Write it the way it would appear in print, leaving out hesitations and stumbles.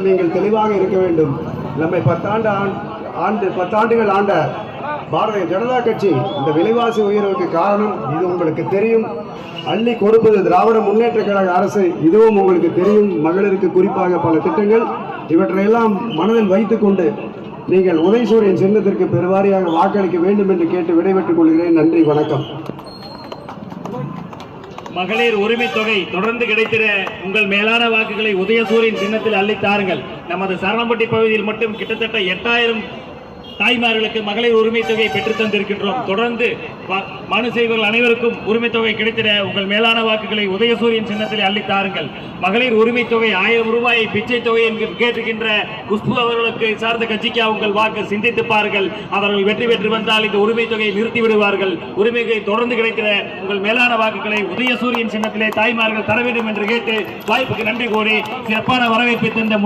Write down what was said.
என்பதில் நீங்கள் தெளிவாக இருக்க வேண்டும். நம்மை 10 ஆண்டுகள் ஆண்ட பாரதிய ஜனதா கட்சி இந்த விலைவாசி உயர்வுக்கு காரணம் இது உங்களுக்கு தெரியும். அள்ளி கொடுப்பது திராவிட முன்னேற்ற கழக அரசு, இதுவும் உங்களுக்கு தெரியும். மகளிருக்கு குறிப்பாக பல திட்டங்கள், இவற்றையெல்லாம் மனதில் வைத்துக்கொண்டு நீங்கள் உதயசூரியன் சின்னத்திற்கு பெருவாரியாக வாக்களிக்க வேண்டும் என்று கேட்டு விடைபெற்றுக் கொள்கிறேன். நன்றி, வணக்கம். மகளிர் உரிமை தொகை தொடர்ந்து கிடைத்திட உங்கள் மேலான வாக்குகளை உதயசூரியன் சின்னத்தில் அள்ளித்தாருங்கள். நமது சரணம்பட்டி பகுதியில் மட்டும் கிட்டத்தட்ட 8000 தாய்மார்களுக்கு மகளிர் உரிமை தொகையை பெற்றுத் தந்திருக்கின்றோம். தொடர்ந்து மனு செய்வர்கள் அனைவருக்கும் உரிமை தொகை கிடைத்திட உங்கள் மேலான வாக்குகளை உதயசூரியன் சின்னத்தில் அள்ளித்தாருங்கள். மகளிர் உரிமை தொகை 1000 ரூபாயை பிச்சை தொகை என்று கேட்டுக்கின்ற குஷ்பு அவர்களுக்கு சார்ந்த கட்சிக்கு உங்கள் வாக்கு சிந்தித்து பாருங்கள். அவர்கள் வெற்றி பெற்று வந்தால் இந்த உரிமை தொகையை நிறுத்தி விடுவார்கள். உரிமை தொகை தொடர்ந்து கிடைக்கிற உங்கள் மேலான வாக்குகளை உதயசூரியன் சின்னத்திலே தாய்மார்கள் தர வேண்டும் என்று கேட்டு வாய்ப்புக்கு நன்றி கூறி சிறப்பான வரவேற்பை தந்த